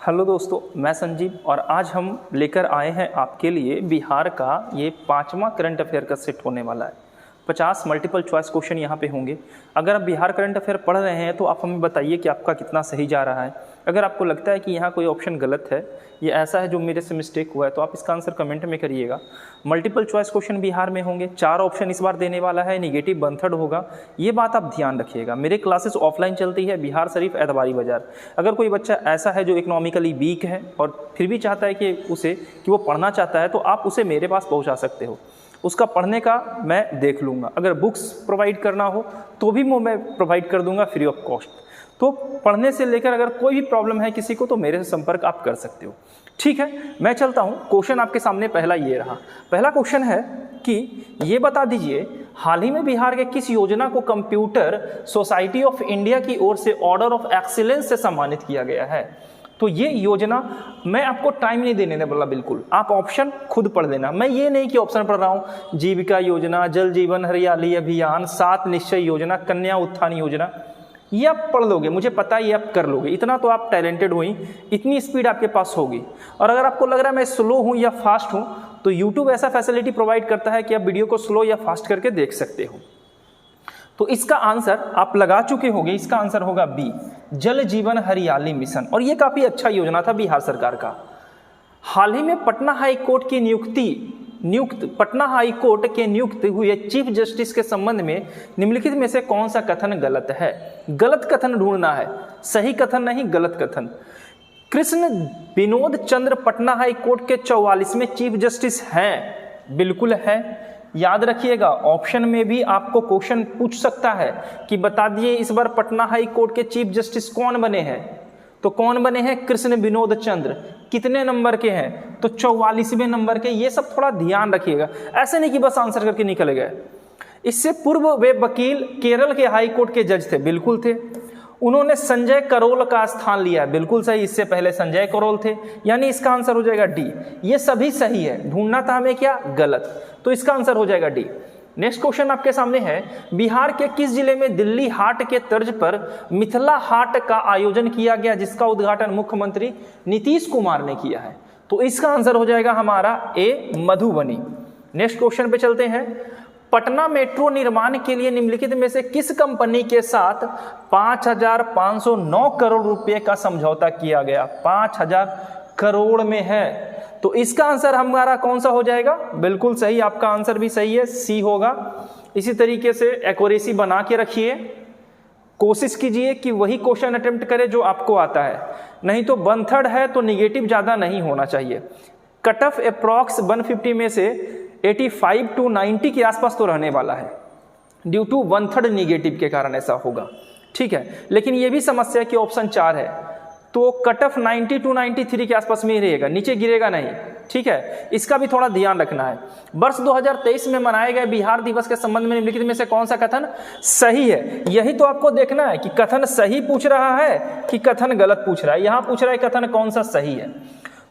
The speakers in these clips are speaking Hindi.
हेलो दोस्तों, मैं संजीव और आज हम लेकर आए हैं आपके लिए बिहार का ये 5वां करंट अफेयर का सेट होने वाला है। 50 मल्टीपल चॉइस क्वेश्चन यहाँ पे होंगे। अगर आप बिहार करंट अफेयर पढ़ रहे हैं तो आप हमें बताइए कि आपका कितना सही जा रहा है। अगर आपको लगता है कि यहाँ कोई ऑप्शन गलत है, ये ऐसा है जो मेरे से मिस्टेक हुआ है, तो आप इसका आंसर कमेंट में करिएगा। मल्टीपल चॉइस क्वेश्चन बिहार में होंगे, 4 ऑप्शन इस बार देने वाला है, निगेटिव 1/3 होगा। ये बात आप ध्यान रखिएगा। मेरे क्लासेस ऑफलाइन चलती है बिहार शरीफ एतवारी बाजार। अगर कोई बच्चा ऐसा है जो इकोनॉमिकली वीक है और फिर भी चाहता है कि वो पढ़ना चाहता है, तो आप उसे मेरे पास पहुँचा सकते हो। उसका पढ़ने का मैं देख लूँगा। अगर बुक्स प्रोवाइड करना हो तो भी मैं प्रोवाइड कर दूंगा फ्री ऑफ कॉस्ट। तो पढ़ने से लेकर अगर कोई भी प्रॉब्लम है किसी को तो मेरे से संपर्क आप कर सकते हो। ठीक है, मैं चलता हूँ। क्वेश्चन आपके सामने पहला ये रहा। पहला क्वेश्चन है कि ये बता दीजिए, हाल ही में बिहार के किस योजना को कंप्यूटर सोसाइटी ऑफ इंडिया की ओर से ऑर्डर ऑफ एक्सीलेंस से सम्मानित किया गया है। तो ये योजना, मैं आपको टाइम नहीं देने वाला, बिल्कुल आप ऑप्शन खुद पढ़ लेना। मैं ये नहीं कि ऑप्शन पढ़ रहा हूँ, जीविका योजना, जल जीवन हरियाली अभियान, 7 निश्चय योजना, कन्या उत्थान योजना, ये आप पढ़ लोगे, मुझे पता है ये आप कर लोगे। इतना तो आप टैलेंटेड हुई, इतनी स्पीड आपके पास होगी। और अगर आपको लग रहा है मैं स्लो हूँ या फास्ट हूँ, तो यूट्यूब ऐसा फैसिलिटी प्रोवाइड करता है कि आप वीडियो को स्लो या फास्ट करके देख सकते हो। तो इसका आंसर आप लगा चुके होंगे, इसका आंसर होगा बी, जल जीवन हरियाली मिशन। और ये काफ़ी अच्छा योजना था बिहार सरकार का। हाल ही में पटना हाई कोर्ट के नियुक्त हुए चीफ जस्टिस के संबंध में निम्नलिखित में से कौन सा कथन गलत है? गलत कथन ढूंढना है, सही कथन नहीं, गलत कथन। कृष्ण विनोद चंद्र पटना हाई कोर्ट के 44वें चीफ जस्टिस हैं, बिल्कुल है। याद रखिएगा, ऑप्शन में भी आपको क्वेश्चन पूछ सकता है कि बता दिए इस बार पटना हाई कोर्ट के चीफ जस्टिस कौन बने हैं। तो कौन बने हैं? कृष्ण विनोद चंद्र। कितने नंबर के हैं? तो 44वें नंबर के। ये सब थोड़ा ध्यान रखिएगा, ऐसे नहीं कि बस आंसर करके निकल गए। इससे पूर्व वे वकील केरल के हाई कोर्ट के जज थे, बिल्कुल थे। उन्होंने संजय करोल का स्थान लिया, बिल्कुल सही। इससे पहले संजय करोल थे, यानी इसका आंसर हो जाएगा डी। ये सभी सही है, ढूंढना था हमें क्या? गलत। तो इसका आंसर हो जाएगा डी। नेक्स्ट क्वेश्चन आपके सामने है, बिहार के किस जिले में दिल्ली हाट के तर्ज पर मिथिला हाट का आयोजन किया गया, जिसका उद्घाटन मुख्यमंत्री नीतीश कुमार ने किया है? तो इसका आंसर हो जाएगा हमारा ए, मधुबनी। नेक्स्ट क्वेश्चन पे चलते हैं। पटना मेट्रो निर्माण के लिए निम्नलिखित में से किस कंपनी के साथ 5,509 करोड़ रुपए का समझौता किया गया? 5,000 करोड़ में है। तो इसका आंसर हमारा कौन सा हो जाएगा? बिल्कुल सही, आपका आंसर भी सही है, सी होगा। इसी तरीके से एक्यूरेसी बना के रखिए, कोशिश कीजिए कि वही क्वेश्चन अटेम्प्ट करें जो आपको आता है, नहीं तो 1/3 है तो निगेटिव ज़्यादा नहीं होना चाहिए। कट ऑफ अप्रॉक्स 150 में से 85 to 90 के आसपास तो रहने वाला है, ड्यू टू 1/3 निगेटिव के कारण ऐसा होगा। ठीक है, लेकिन ये भी समस्या कि ऑप्शन 4 है, तो कट ऑफ 90 to 93 के आसपास में ही रहेगा, नीचे गिरेगा नहीं। ठीक है, इसका भी थोड़ा ध्यान रखना है। वर्ष 2023 में मनाए गए बिहार दिवस के संबंध में निम्नलिखित में से कौन सा कथन सही है? यही तो आपको देखना है कि कथन सही पूछ रहा है कि कथन गलत पूछ रहा है। यहाँ पूछ रहा है कथन कौन सा सही है।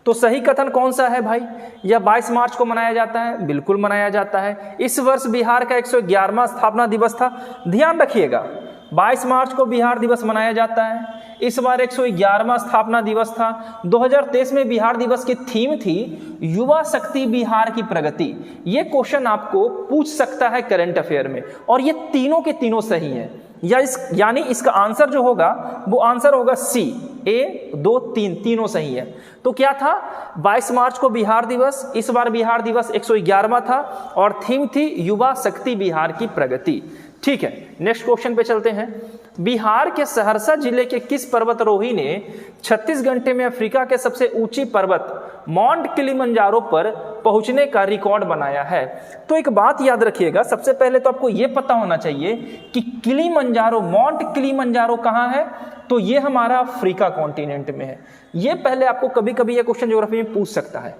तो सही कथन कौन सा है भाई? यह 22 मार्च को मनाया जाता है, बिल्कुल मनाया जाता है। इस वर्ष बिहार का 111वां स्थापना दिवस था। ध्यान रखिएगा, 22 मार्च को बिहार दिवस मनाया जाता है। इस बार 111वां स्थापना दिवस था। 2023 में बिहार दिवस की थीम थी युवा शक्ति बिहार की प्रगति। ये क्वेश्चन आपको पूछ सकता है करंट अफेयर में, और ये तीनों के तीनों सही हैं। यानी इसका आंसर जो होगा वो आंसर होगा सी, ए, 2, 3 तीनों सही है। तो क्या था? 22 मार्च को बिहार दिवस, इस बार बिहार दिवस 111वां था और थीम थी युवा शक्ति बिहार की प्रगति। ठीक है, नेक्स्ट क्वेश्चन पे चलते हैं। बिहार के सहरसा जिले के किस पर्वतारोही ने 36 घंटे में अफ्रीका के सबसे ऊंची पर्वत माउंट किलिमंजारो पर पहुंचने का रिकॉर्ड बनाया है? तो एक बात याद रखिएगा, सबसे पहले तो आपको यह पता होना चाहिए कि किलिमंजारो, माउंट किलिमंजारो कहाँ है? तो ये हमारा अफ्रीका कॉन्टिनेंट में है। ये पहले आपको कभी कभी ये क्वेश्चन ज्योग्राफी में पूछ सकता है।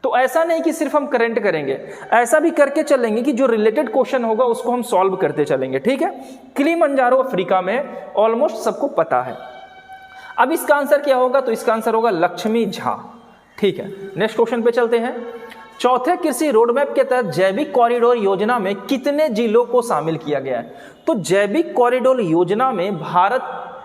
तो ऐसा नहीं कि सिर्फ हम करंट करेंगे, ऐसा भी करके चलेंगे कि जो रिलेटेड क्वेश्चन होगा उसको हम सॉल्व करते चलेंगे। ठीक है, किलिमंजारो अफ्रीका में, ऑलमोस्ट सबको पता है। अब इसका आंसर क्या होगा? तो इसका आंसर होगा लक्ष्मी झा। ठीक है, नेक्स्ट क्वेश्चन पे चलते हैं। चौथे कृषि रोडमैप के तहत जैविक कॉरिडोर योजना में कितने जिलों को शामिल किया गया है? तो जैविक कॉरिडोर योजना में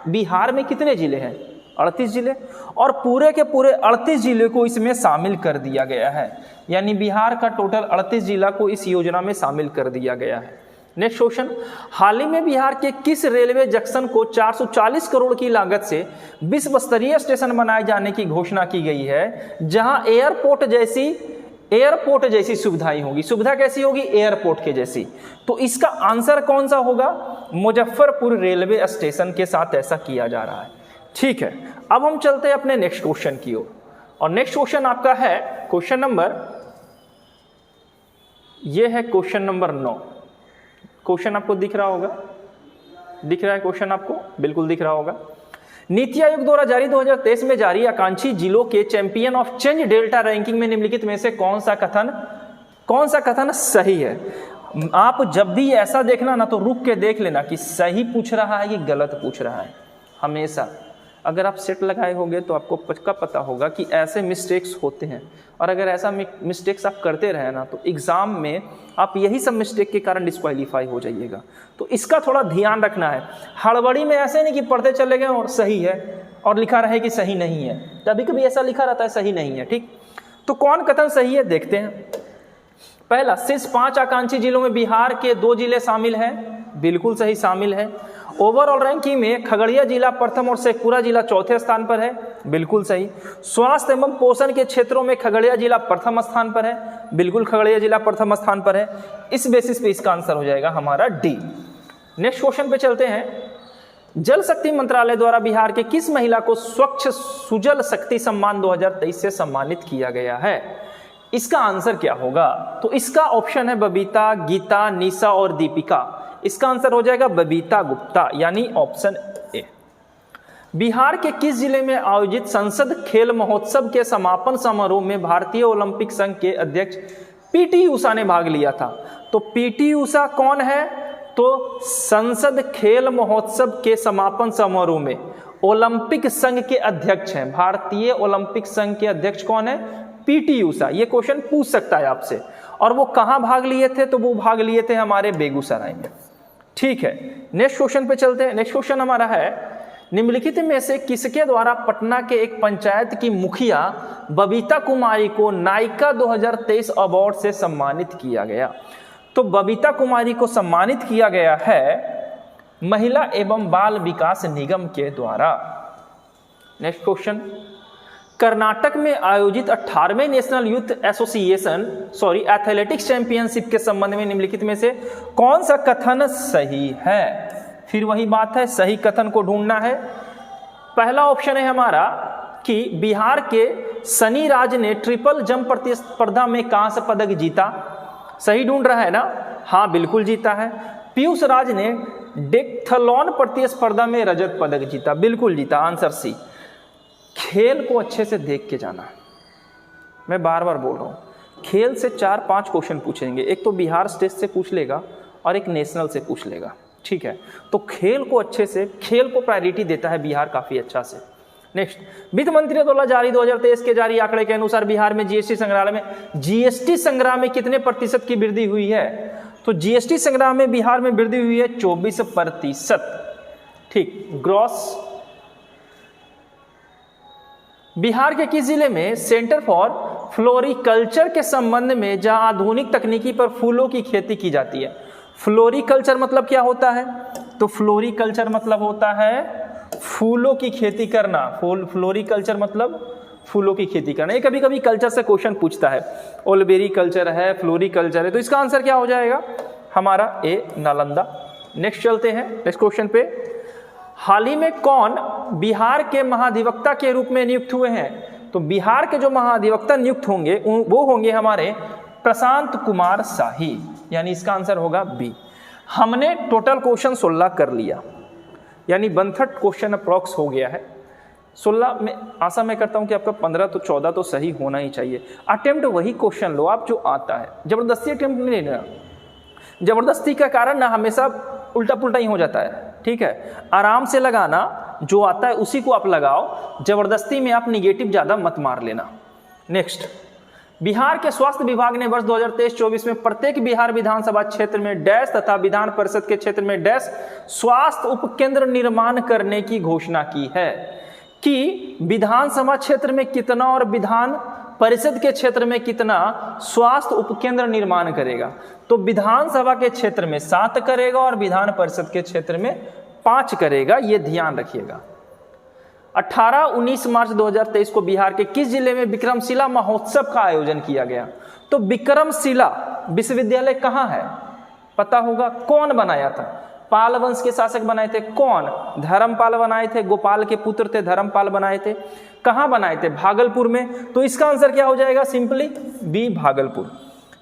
बिहार में कितने जिले हैं? 38 जिले, और पूरे के पूरे 38 जिले को इसमें शामिल कर दिया गया है। यानी बिहार का टोटल 38 जिला को इस योजना में शामिल कर दिया गया है। नेक्स्ट क्वेश्चन, हाल ही में बिहार के किस रेलवे जंक्शन को 440 करोड़ की लागत से विश्व स्तरीय स्टेशन बनाए जाने की घोषणा की गई है, जहां एयरपोर्ट जैसी सुविधाएं होगी। सुविधा कैसी होगी? एयरपोर्ट के जैसी। तो इसका आंसर कौन सा होगा? मुजफ्फरपुर रेलवे स्टेशन के साथ ऐसा किया जा रहा है। ठीक है, अब हम चलते हैं अपने नेक्स्ट क्वेश्चन की ओर, और नेक्स्ट क्वेश्चन आपका है क्वेश्चन नंबर, ये है क्वेश्चन नंबर 9। क्वेश्चन आपको दिख रहा होगा, दिख रहा है क्वेश्चन आपको? बिल्कुल दिख रहा होगा। नीति आयोग द्वारा जारी 2023 में जारी आकांक्षी जिलों के champion of change delta ranking में निम्नलिखित में से कौन सा कथन सही है? आप जब भी ऐसा देखना ना तो रुक के देख लेना कि सही पूछ रहा है कि गलत पूछ रहा है। हमेशा अगर आप सेट लगाए होंगे तो आपको पक्का पता होगा कि ऐसे मिस्टेक्स होते हैं, और अगर ऐसा मिस्टेक्स आप करते रहे ना तो एग्जाम में आप यही सब मिस्टेक के कारण डिस्क्वालीफाई हो जाइएगा। तो इसका थोड़ा ध्यान रखना है। हड़बड़ी में ऐसे नहीं कि पढ़ते चले गए और सही है और लिखा रहे कि सही नहीं है, कभी कभी ऐसा लिखा रहता है सही नहीं है। ठीक, तो कौन कथन सही है देखते हैं। पहला, शीर्ष 5 आकांक्षी जिलों में बिहार के 2 जिले शामिल हैं। बिल्कुल सही, शामिल है। ओवरऑल रैंकिंग में खगड़िया जिला प्रथम और शेखपुरा जिला चौथे स्थान पर है। बिल्कुल सही। स्वास्थ्य एवं पोषण के क्षेत्रों में खगड़िया जिला प्रथम स्थान पर है। बिल्कुल खगड़िया जिला प्रथम स्थान पर है। इस बेसिस पे इसका आंसर हो जाएगा हमारा डी। नेक्स्ट क्वेश्चन पे चलते हैं। जल शक्ति मंत्रालय द्वारा बिहार के किस महिला को स्वच्छ सुजल शक्ति सम्मान 2023 से सम्मानित किया गया है? इसका आंसर क्या होगा? तो इसका ऑप्शन है बबीता, गीता, निशा और दीपिका। इसका आंसर हो जाएगा बबीता गुप्ता, यानी ऑप्शन ए। बिहार के किस जिले में आयोजित संसद खेल महोत्सव के समापन समारोह में भारतीय ओलंपिक संघ के अध्यक्ष पीटी उषा ने भाग लिया था? तो पीटी उषा कौन है? तो संसद खेल महोत्सव के समापन समारोह में ओलंपिक संघ के अध्यक्ष हैं। भारतीय ओलंपिक संघ के अध्यक्ष कौन है? पीटी उषा। ये क्वेश्चन पूछ सकता है आपसे। और वो कहां भाग लिए थे? तो वो भाग लिए थे हमारे बेगूसराय में। ठीक है, नेक्स्ट क्वेश्चन पे चलते हैं। नेक्स्ट क्वेश्चन हमारा है, निम्नलिखित में से किसके द्वारा पटना के एक पंचायत की मुखिया बबीता कुमारी को नायिका 2023 अवार्ड से सम्मानित किया गया? तो बबीता कुमारी को सम्मानित किया गया है महिला एवं बाल विकास निगम के द्वारा। नेक्स्ट क्वेश्चन, कर्नाटक में आयोजित 18वें नेशनल यूथ एथलेटिक्स चैंपियनशिप के संबंध में निम्नलिखित में से कौन सा कथन सही है? फिर वही बात है, सही कथन को ढूंढना है। पहला ऑप्शन है हमारा कि बिहार के सनी राज ने ट्रिपल जंप प्रतिस्पर्धा में कांस्य पदक जीता। सही ढूंढ रहा है ना? हाँ, बिल्कुल जीता है। पीयूष राज ने डेक्थलॉन प्रतिस्पर्धा में रजत पदक जीता। बिल्कुल जीता, आंसर सी। खेल को अच्छे से देख के जाना, मैं बार बार बोल रहा हूँ। खेल से 4-5 क्वेश्चन पूछेंगे, एक तो बिहार स्टेट से पूछ लेगा और एक नेशनल से पूछ लेगा। ठीक है, तो खेल को अच्छे से, खेल को प्रायोरिटी देता है बिहार काफी अच्छा से। नेक्स्ट, वित्त मंत्री द्वारा जारी 2023 के जारी आंकड़े के अनुसार बिहार में जीएसटी संग्रह में कितने प्रतिशत की वृद्धि हुई है? तो जीएसटी संग्रह में बिहार में वृद्धि हुई है 24%। ठीक, ग्रॉस। बिहार के किस जिले में सेंटर फॉर फ्लोरिकल्चर के संबंध में जहां आधुनिक तकनीकी पर फूलों की खेती की जाती है? फ्लोरिकल्चर मतलब क्या होता है? तो फ्लोरिकल्चर मतलब होता है फूलों की खेती करना। फ्लोरिकल्चर मतलब फूलों की खेती करना। ये कभी कभी कल्चर से क्वेश्चन पूछता है, ओलबेरी कल्चर है, फ्लोरिकल्चर है, तो इसका आंसर क्या हो जाएगा हमारा? ए, नालंदा। नेक्स्ट चलते हैं नेक्स्ट क्वेश्चन पे। हाल ही में कौन बिहार के महाधिवक्ता के रूप में नियुक्त हुए हैं? तो बिहार के जो महाधिवक्ता नियुक्त होंगे वो होंगे हमारे प्रशांत कुमार शाही, यानी इसका आंसर होगा बी। हमने टोटल क्वेश्चन 16 कर लिया, यानी 1/3 क्वेश्चन अप्रॉक्स हो गया है। 16 में आशा मैं करता हूं कि आपका 15 तो 14 तो सही होना ही चाहिए। अटेम्प्ट वही क्वेश्चन लो आप जो आता है, जबरदस्ती अटेम्प्ट नहीं लेना। जबरदस्ती का कारण ना हमेशा उल्टा पुल्टा ही हो जाता है। ठीक है, आराम से लगाना, जो आता है उसी को आप लगाओ, जबरदस्ती में आप निगेटिव ज्यादा मत मार लेना। नेक्स्ट, बिहार के स्वास्थ्य विभाग ने वर्ष 2023-24 में प्रत्येक बिहार विधानसभा क्षेत्र में डैश तथा विधान परिषद के क्षेत्र में डैश स्वास्थ्य उपकेंद्र निर्माण करने की घोषणा की है। कि विधानसभा क्षेत्र में कितना और विधान परिषद के क्षेत्र में कितना स्वास्थ्य उपकेंद्र निर्माण करेगा। तो विधानसभा के क्षेत्र में 7 करेगा और विधान परिषद के क्षेत्र में 5 करेगा, ये ध्यान रखिएगा। 18-19 मार्च 2023 को बिहार के किस जिले में विक्रमशिला महोत्सव का आयोजन किया गया? तो विक्रमशिला विश्वविद्यालय कहाँ है? पता होगा। कौन बनाया था? पाल वंश के शासक बनाए थे। कौन? धर्मपाल बनाए थे, गोपाल के पुत्र थे धर्मपाल बनाए थे। कहाँ बनाए थे? भागलपुर में। तो इसका आंसर क्या हो जाएगा? Simply B, Bhagalpur.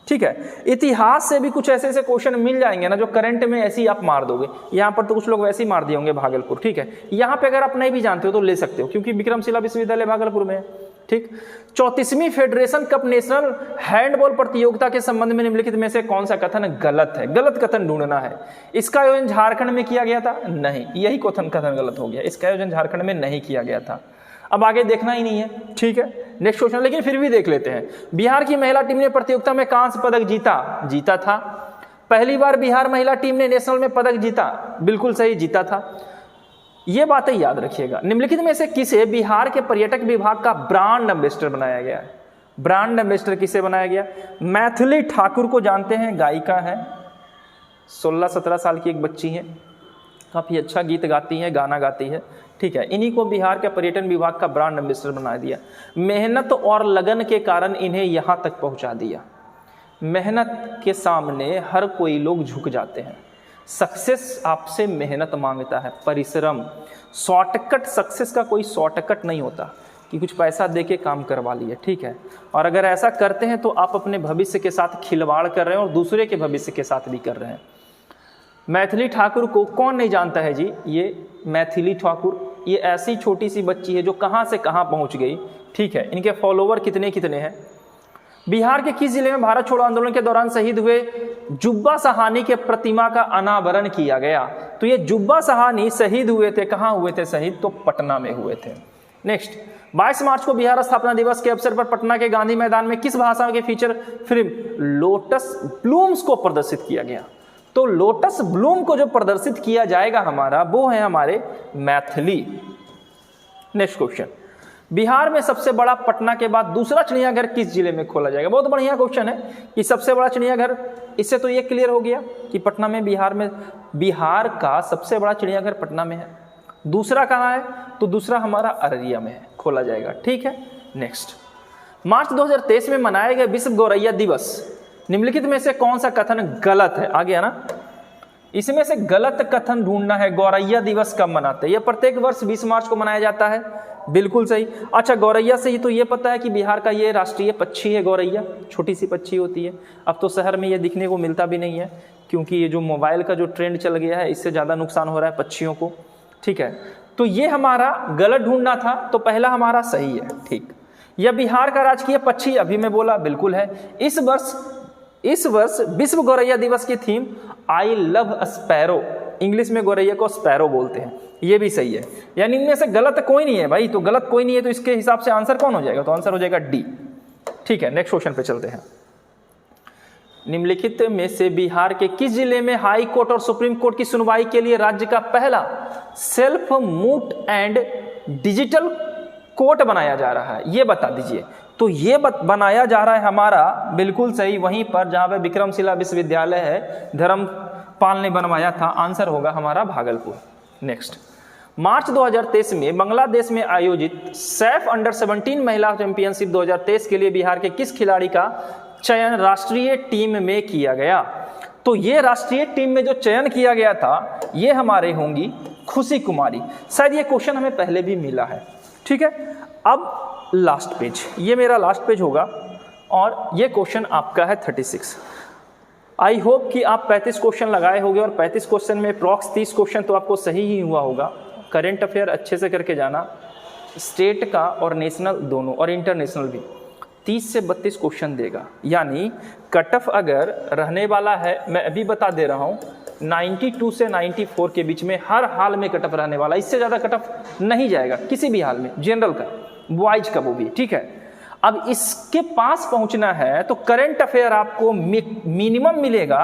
ठीक है। इतिहास से भी कुछ ऐसे ऐसे क्वेश्चन मिल जाएंगे ना जो करंट में ऐसे ही आप मार दोगे। यहाँ पर तो कुछ लोग वैसे ही मार दिए होंगे भागलपुर। ठीक है, यहाँ पे अगर आप नहीं भी जानते हो तो ले सकते हो, क्योंकि विक्रमशिला विश्वविद्यालय भागलपुर में है। ठीक। 34वीं फेडरेशन कप नेशनल हैंडबॉल प्रतियोगिता के संबंध में निम्नलिखित में से कौन सा कथन गलत है? गलत कथन ढूंढना है। इसका आयोजन झारखंड में किया गया था? नहीं, यही कथन गलत हो गया। इसका आयोजन झारखंड में नहीं किया गया था। अब आगे देखना ही नहीं है। ठीक है, नेक्स्ट क्वेश्चन, लेकिन फिर भी देख लेते हैं। बिहार की महिला टीम ने प्रतियोगिता में कांस्य पदक जीता था। पहली बार बिहार महिला टीम ने नेशनल में पदक जीता? बिल्कुल सही, जीता था। ये बातें याद रखिएगा। निम्नलिखित में से किसे बिहार के पर्यटक विभाग का ब्रांड एम्बेसडर बनाया गया है? ब्रांड एम्बेसडर किसे बनाया गया? मैथिली ठाकुर को जानते हैं, गायिका है, 16-17 साल की एक बच्ची है, काफ़ी अच्छा गीत गाती है, गाना गाती है। ठीक है, इन्हीं को बिहार के पर्यटन विभाग का ब्रांड एम्बेसडर बना दिया। मेहनत और लगन के कारण इन्हें यहाँ तक पहुँचा दिया। मेहनत के सामने हर कोई लोग झुक जाते हैं। सक्सेस आपसे मेहनत मांगता है, परिश्रम। शॉर्टकट सक्सेस का कोई शॉर्टकट नहीं होता कि कुछ पैसा दे के काम करवा लिए। ठीक है, और अगर ऐसा करते हैं तो आप अपने भविष्य के साथ खिलवाड़ कर रहे हैं और दूसरे के भविष्य के साथ भी कर रहे हैं। मैथिली ठाकुर को कौन नहीं जानता है जी? ये मैथिली ठाकुर, ये ऐसी छोटी सी बच्ची है जो कहाँ से कहाँ पहुँच गई। ठीक है, इनके फॉलोवर कितने कितने हैं? बिहार के किस जिले में भारत छोड़ो आंदोलन के दौरान शहीद हुए जुब्बा सहानी के प्रतिमा का अनावरण किया गया? तो ये जुब्बा सहानी शहीद हुए थे, कहाँ हुए थे शहीद? तो पटना में हुए थे। नेक्स्ट, 22 मार्च को बिहार स्थापना दिवस के अवसर पर पटना के गांधी मैदान में किस भाषा के फीचर फिल्म लोटस ब्लूम्स को प्रदर्शित किया गया? तो लोटस ब्लूम को जो प्रदर्शित किया जाएगा हमारा, वो है हमारे मैथिली। नेक्स्ट क्वेश्चन, बिहार में सबसे बड़ा पटना के बाद दूसरा चिड़ियाघर किस जिले में खोला जाएगा? बहुत बढ़िया क्वेश्चन है कि सबसे बड़ा चिड़ियाघर, इससे तो ये क्लियर हो गया कि पटना में, बिहार का सबसे बड़ा चिड़ियाघर पटना में है। दूसरा कहाँ है? तो दूसरा हमारा अररिया में है, खोला जाएगा। ठीक है, नेक्स्ट, मार्च 2023 में मनाया गया विश्व गौरैया दिवस, निम्नलिखित में से कौन सा कथन गलत है? आ गया ना, इसमें से गलत कथन ढूंढना है। गौरैया दिवस कब मनाते हैं? यह प्रत्येक वर्ष 20 मार्च को मनाया जाता है। बिल्कुल सही। अच्छा, गौरैया से ही तो ये पता है कि बिहार का ये राष्ट्रीय पक्षी है गौरैया, छोटी सी पक्षी होती है। अब तो शहर में ये दिखने को मिलता भी नहीं है, क्योंकि ये जो मोबाइल का जो ट्रेंड चल गया है, इससे ज़्यादा नुकसान हो रहा है पक्षियों को। ठीक है, तो ये हमारा गलत ढूंढना था, तो पहला हमारा सही है। ठीक, यह बिहार का राजकीय पक्षी, अभी मैं बोला, बिल्कुल है। इस वर्ष विश्व गौरैया दिवस की theme I love sparrow, English में गौरैया को स्पैरो बोलते हैं, ये भी सही है। यानी इनमें से गलत कोई नहीं है भाई, तो गलत कोई नहीं है, तो इसके हिसाब से आंसर कौन हो जाएगा? तो आंसर हो जाएगा डी। ठीक है, नेक्स्ट क्वेश्चन पे चलते हैं। निम्नलिखित में से बिहार के किस जिले में हाई कोर्ट और सुप्रीम कोर्ट की सुनवाई के लिए राज्य का पहला self moot and digital court बनाया जा रहा है? ये बता दीजिए। तो ये बनाया जा रहा है हमारा, बिल्कुल सही, वहीं पर जहां पे विक्रमशिला विश्वविद्यालय है, धर्मपाल ने बनवाया था। आंसर होगा हमारा भागलपुर। नेक्स्ट, मार्च 2023 में बांग्लादेश में आयोजित सैफ अंडर 17 महिला चैंपियनशिप 2023 के लिए बिहार के किस खिलाड़ी का चयन राष्ट्रीय टीम में किया गया? तो ये राष्ट्रीय टीम में जो चयन किया गया था, ये हमारे होंगी खुशी कुमारी। शायद ये क्वेश्चन हमें पहले भी मिला है। ठीक है, अब लास्ट पेज, ये मेरा लास्ट पेज होगा और ये क्वेश्चन आपका है 36। आई होप कि आप 35 क्वेश्चन लगाए होंगे और 35 क्वेश्चन में अप्रॉक्स 30 क्वेश्चन तो आपको सही ही हुआ होगा। करंट अफेयर अच्छे से करके जाना, स्टेट का और नेशनल दोनों और इंटरनेशनल भी 30 से 32 क्वेश्चन देगा। यानी कट ऑफ अगर रहने वाला है, मैं अभी बता दे रहा हूँ, 92 से 94 के बीच में हर हाल में कट ऑफ रहने वाला, इससे ज़्यादा कट ऑफ नहीं जाएगा किसी भी हाल में, जनरल का, बॉयज का वो भी। ठीक है, अब इसके पास पहुंचना है तो करंट अफेयर आपको मिनिमम मिलेगा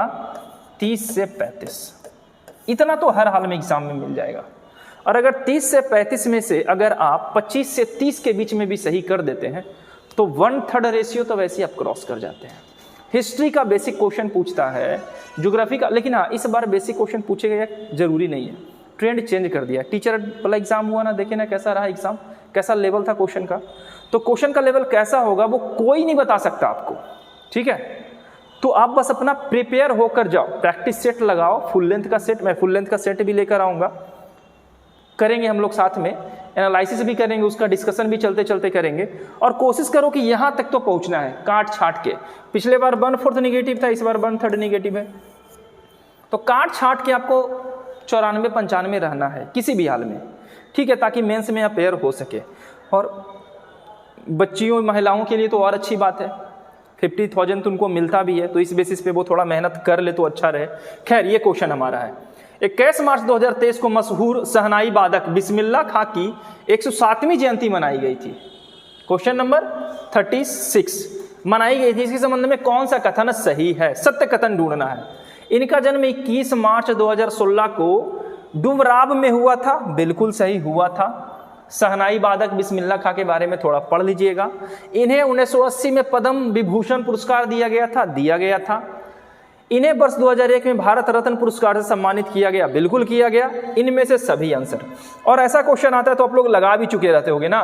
30 से 35, इतना तो हर हाल में एग्जाम में मिल जाएगा। और अगर 30 से 35 में से अगर आप 25 से 30 के बीच में भी सही कर देते हैं तो 1/3 रेशियो तो वैसे ही आप क्रॉस कर जाते हैं। हिस्ट्री का बेसिक क्वेश्चन पूछता है, ज्योग्राफी का, लेकिन हाँ इस बार बेसिक क्वेश्चन पूछेगा जरूरी नहीं है, ट्रेंड चेंज कर दिया। टीचर वाला एग्जाम हुआ ना, देखे ना कैसा रहा एग्जाम, कैसा लेवल था क्वेश्चन का। तो क्वेश्चन का लेवल कैसा होगा वो कोई नहीं बता सकता आपको, ठीक है। तो आप बस अपना प्रिपेयर होकर जाओ, प्रैक्टिस सेट लगाओ, फुल लेंथ का सेट, मैं फुल लेंथ का सेट भी लेकर आऊँगा, करेंगे हम लोग साथ में, एनालिसिस भी करेंगे, उसका डिस्कशन भी चलते चलते करेंगे। और कोशिश करो कि यहाँ तक तो पहुँचना है काट छाट के। पिछले बार 1/4 निगेटिव था, इस बार 1/3 निगेटिव है, तो काट छाट के आपको 94-95 रहना है किसी भी हाल में, ठीक है, ताकि मेंस में अपेयर हो सके। और बच्चियों महिलाओं के लिए तो और अच्छी बात है, 50,000 तो उनको मिलता भी है, तो इस बेसिस पे वो थोड़ा मेहनत कर ले तो अच्छा रहे। खैर ये क्वेश्चन हमारा है, 21 मार्च 2023 को मशहूर शहनाई वादक बिस्मिल्लाह खां की 107वीं जयंती मनाई गई थी। क्वेश्चन नंबर 36 मनाई गई थी, इसके संबंध में कौन सा कथन सही है, सत्य कथन ढूंढना है। इनका जन्म 21 मार्च 2016 को डुमराव में हुआ था, बिल्कुल सही हुआ था। शहनाई वादक बिस्मिल्लाह खां के बारे में थोड़ा पढ़ लीजिएगा। इन्हें 1980 में पद्म विभूषण पुरस्कार दिया गया था। इन्हें वर्ष 2001 में भारत रत्न पुरस्कार से सम्मानित किया गया, बिल्कुल किया गया। इनमें से सभी आंसर, और ऐसा क्वेश्चन आता है तो आप लोग लगा भी चुके रहते होंगे ना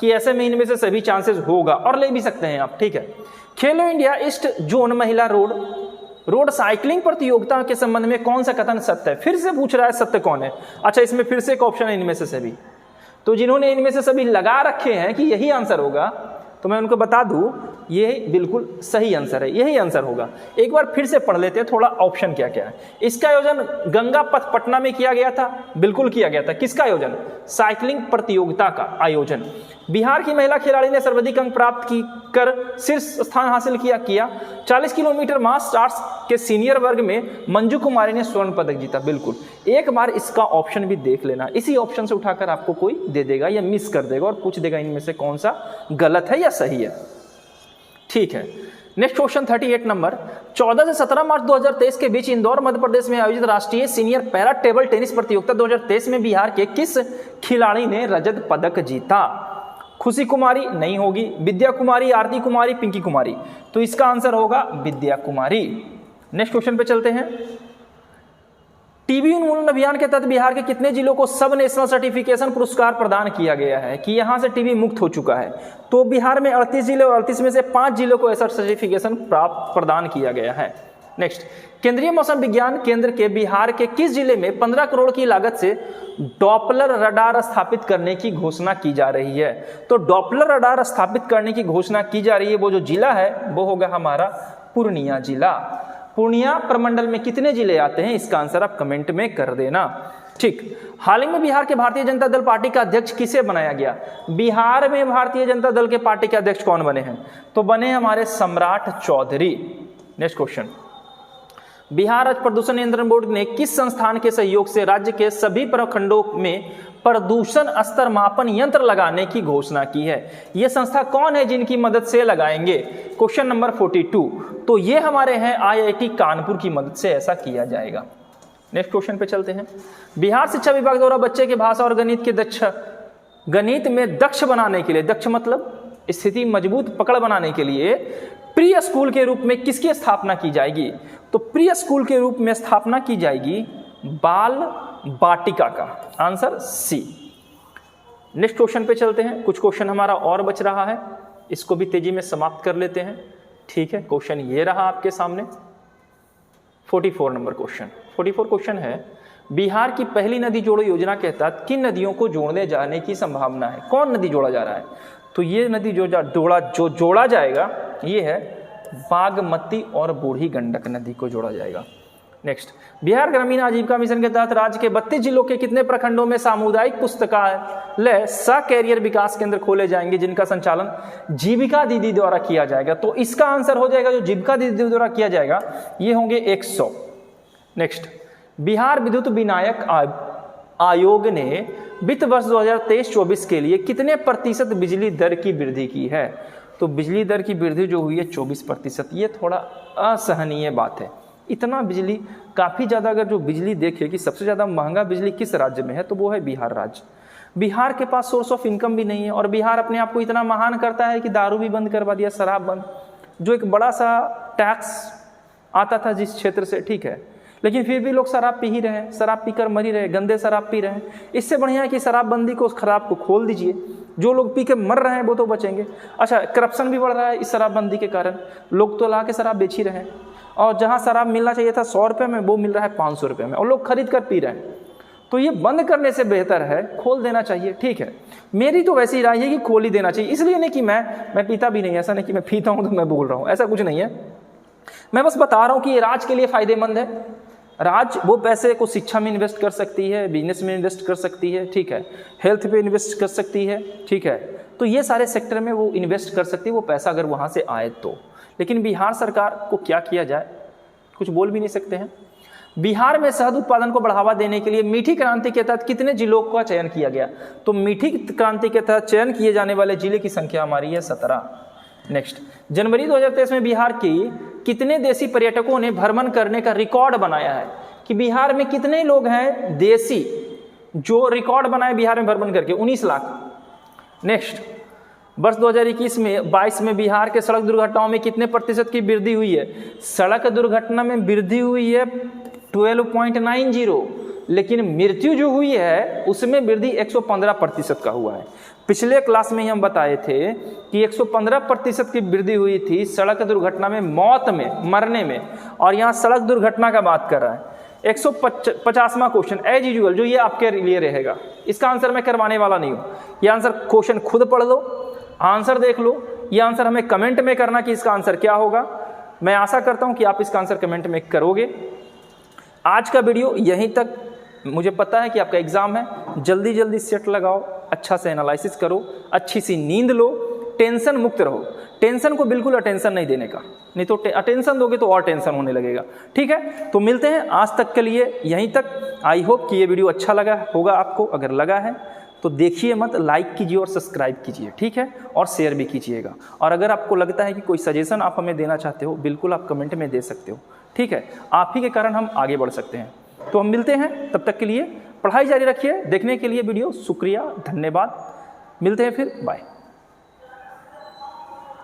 कि ऐसे में इनमें से सभी चांसेस होगा, और ले भी सकते हैं आप, ठीक है। खेलो इंडिया ईस्ट जोन महिला रोड साइकिलिंग प्रतियोगिता के संबंध में कौन सा कथन सत्य है? फिर से पूछ रहा है सत्य कौन है। अच्छा, इसमें फिर से एक ऑप्शन है इनमें से सभी, तो जिन्होंने इनमें से सभी लगा रखे हैं कि यही आंसर होगा, तो मैं उनको बता दूं ये बिल्कुल सही आंसर है, यही आंसर होगा। एक बार फिर से पढ़ लेते हैं थोड़ा ऑप्शन क्या क्या है। इसका आयोजन गंगा पथ पटना में किया गया था, बिल्कुल किया गया था। किसका आयोजन? साइकिलिंग प्रतियोगिता का आयोजन। बिहार की महिला खिलाड़ी ने सर्वाधिक अंक प्राप्त कर शीर्ष स्थान हासिल किया। 40 किलोमीटर मास स्टार्ट्स के सीनियर वर्ग में मंजू कुमारी ने स्वर्ण पदक जीता, बिल्कुल। एक बार इसका ऑप्शन भी देख लेना, इसी ऑप्शन से उठाकर आपको कोई दे देगा या मिस कर देगा और पूछ देगा इनमें से कौन सा गलत है या सही है, ठीक है। नेक्स्ट क्वेश्चन 38 नंबर, 14 से 17 मार्च 2023 के बीच इंदौर मध्य प्रदेश में आयोजित राष्ट्रीय सीनियर पैरा टेबल टेनिस प्रतियोगिता 2023 में बिहार के किस खिलाड़ी ने रजत पदक जीता? खुशी कुमारी नहीं होगी, विद्या कुमारी, आरती कुमारी, पिंकी कुमारी, तो इसका आंसर होगा विद्या कुमारी। नेक्स्ट क्वेश्चन पे चलते हैं। टीबी उन्मूलन अभियान के तहत बिहार के कितने जिलों को सब नेशनल सर्टिफिकेशन पुरस्कार प्रदान किया गया है कि यहां से टीबी मुक्त हो चुका है? तो बिहार में 38 जिले और 38 में से 5 जिलों को ऐसा सर्टिफिकेशन प्रदान किया गया है। नेक्स्ट, केंद्रीय मौसम विज्ञान केंद्र के बिहार के किस जिले में 15 करोड़ की लागत से डॉपलर रडार स्थापित करने की घोषणा की जा रही है? तो डॉपलर रडार स्थापित करने की घोषणा की जा रही है, वो जो जिला है वो होगा हमारा पूर्णिया जिला। पूर्णिया प्रमंडल में कितने जिले आते हैं, इसका आंसर आप कमेंट में कर देना, ठीक। हाल ही में बिहार के भारतीय जनता दल पार्टी का अध्यक्ष किसे बनाया गया? बिहार में भारतीय जनता दल के पार्टी के अध्यक्ष कौन बने हैं? तो बने हमारे सम्राट चौधरी। नेक्स्ट क्वेश्चन, बिहार राज्य प्रदूषण नियंत्रण बोर्ड ने किस संस्थान के सहयोग से राज्य के सभी प्रखंडों में प्रदूषण स्तर मापन यंत्र लगाने की घोषणा की है? यह संस्था कौन है जिनकी मदद से लगाएंगे? क्वेश्चन नंबर 42, तो ये हमारे हैं IIT कानपुर की मदद से ऐसा किया जाएगा। नेक्स्ट क्वेश्चन पे चलते हैं। बिहार शिक्षा विभाग द्वारा बच्चे के भाषा और गणित में दक्ष बनाने के लिए, दक्ष मतलब स्थिति मजबूत पकड़ बनाने के लिए प्री स्कूल के रूप में किसकी स्थापना की जाएगी? तो प्री स्कूल के रूप में स्थापना की जाएगी बाल बाटिका का, आंसर सी। नेक्स्ट क्वेश्चन पे चलते हैं। कुछ क्वेश्चन हमारा और बच रहा है, इसको भी तेजी में समाप्त कर लेते हैं, ठीक है। क्वेश्चन ये रहा आपके सामने 44 नंबर क्वेश्चन। 44 क्वेश्चन है, बिहार की पहली नदी जोड़ो योजना के तहत किन नदियों को जोड़ने जाने की संभावना है? कौन नदी जोड़ा जा रहा है? तो ये नदी जो जोड़ा जाएगा ये है बागमती और बूढ़ी गंडक नदी को जोड़ा जाएगा। नेक्स्ट, बिहार ग्रामीण आजीविका मिशन के तहत राज्य के 32 जिलों के कितने प्रखंडों में सामुदायिक पुस्तकालय सह कैरियर विकास केंद्र खोले जाएंगे जिनका संचालन जीविका दीदी द्वारा किया जाएगा? तो इसका आंसर हो जाएगा जो जीविका दीदी द्वारा किया जाएगा ये होंगे 100। नेक्स्ट, बिहार विद्युत विनायक आयोग ने वित्त वर्ष 2023-24 के लिए कितने प्रतिशत बिजली दर की वृद्धि की है? तो बिजली दर की वृद्धि जो हुई है 24%, ये थोड़ा असहनीय बात है। इतना बिजली, काफ़ी ज़्यादा। अगर जो बिजली देखे कि सबसे ज़्यादा महंगा बिजली किस राज्य में है, तो वो है बिहार राज्य। बिहार के पास सोर्स ऑफ इनकम भी नहीं है, और बिहार अपने आप को इतना महान करता है कि दारू भी बंद करवा दिया, शराब बंद, जो एक बड़ा सा टैक्स आता था जिस क्षेत्र से, ठीक है, लेकिन फिर भी लोग शराब पी ही रहे हैं, शराब पीकर मर ही रहे, गंदे शराब पी रहे हैं। इससे बढ़िया है कि शराबबंदी को, खराब को खोल दीजिए, जो लोग पी के मर रहे हैं वो तो बचेंगे। अच्छा, करप्शन भी बढ़ रहा है इस शराबबंदी के कारण, लोग तो ला के शराब बेच ही रहे हैं, और जहाँ शराब मिलना चाहिए था 100 रुपये में, वो मिल रहा है 500 रुपये में, और लोग खरीद कर पी रहे हैं। तो ये बंद करने से बेहतर है खोल देना चाहिए, ठीक है। मेरी तो वैसी राय है कि खोल ही देना चाहिए। इसलिए नहीं कि मैं पीता भी नहीं, ऐसा नहीं कि मैं पीता हूँ तो मैं बोल रहा हूँ, ऐसा कुछ नहीं है। मैं बस बता रहा हूँ कि ये राज्य के लिए फ़ायदेमंद है। राज्य वो पैसे को शिक्षा में इन्वेस्ट कर सकती है, बिजनेस में इन्वेस्ट कर सकती है, ठीक है, हेल्थ पे इन्वेस्ट कर सकती है, ठीक है। तो ये सारे सेक्टर में वो इन्वेस्ट कर सकती है, वो पैसा अगर वहाँ से आए तो। लेकिन बिहार सरकार को क्या किया जाए, कुछ बोल भी नहीं सकते हैं। बिहार में शहद उत्पादन को बढ़ावा देने के लिए मीठी क्रांति के तहत कितने जिलों का चयन किया गया? तो मीठी क्रांति के तहत चयन किए जाने वाले जिले की संख्या हमारी है 17। नेक्स्ट, जनवरी 2023 में बिहार की कितने देशी पर्यटकों ने भ्रमण करने का रिकॉर्ड बनाया है? कि बिहार में कितने लोग हैं देशी जो रिकॉर्ड बनाए बिहार में भ्रमण करके? 19 लाख। नेक्स्ट, वर्ष 2021 में 22 में बिहार के सड़क दुर्घटनाओं में कितने प्रतिशत की वृद्धि हुई है? सड़क दुर्घटना में वृद्धि हुई है 12.90, लेकिन मृत्यु जो हुई है उसमें वृद्धि 115% का हुआ है। पिछले क्लास में ही हम बताए थे कि 115% की वृद्धि हुई थी सड़क दुर्घटना में, मौत में, मरने में, और यहाँ सड़क दुर्घटना का बात कर रहा है। 150वां क्वेश्चन एज यूजुअल जो ये आपके लिए रहेगा, इसका आंसर मैं करवाने वाला नहीं हूँ। ये आंसर क्वेश्चन खुद पढ़ लो, आंसर देख लो, ये आंसर हमें कमेंट में करना कि इसका आंसर क्या होगा। मैं आशा करता हूँ कि आप इसका आंसर कमेंट में करोगे। आज का वीडियो यहीं तक। मुझे पता है कि आपका एग्जाम है, जल्दी जल्दी सेट लगाओ, अच्छा से एनालिसिस करो, अच्छी सी नींद लो, टेंशन मुक्त रहो। टेंशन को बिल्कुल अटेंशन नहीं देने का, नहीं तो अटेंशन दोगे तो और टेंशन होने लगेगा, ठीक है। तो मिलते हैं, आज तक के लिए यहीं तक। आई होप कि ये वीडियो अच्छा लगा होगा आपको। अगर लगा है तो देखिए मत, लाइक कीजिए और सब्सक्राइब कीजिए, ठीक है, और शेयर भी कीजिएगा। और अगर आपको लगता है कि कोई सजेशन आप हमें देना चाहते हो, बिल्कुल आप कमेंट में दे सकते हो, ठीक है। आप ही के कारण हम आगे बढ़ सकते हैं। तो हम मिलते हैं, तब तक के लिए पढ़ाई जारी रखिए। देखने के लिए वीडियो शुक्रिया, धन्यवाद। मिलते हैं फिर, बाय।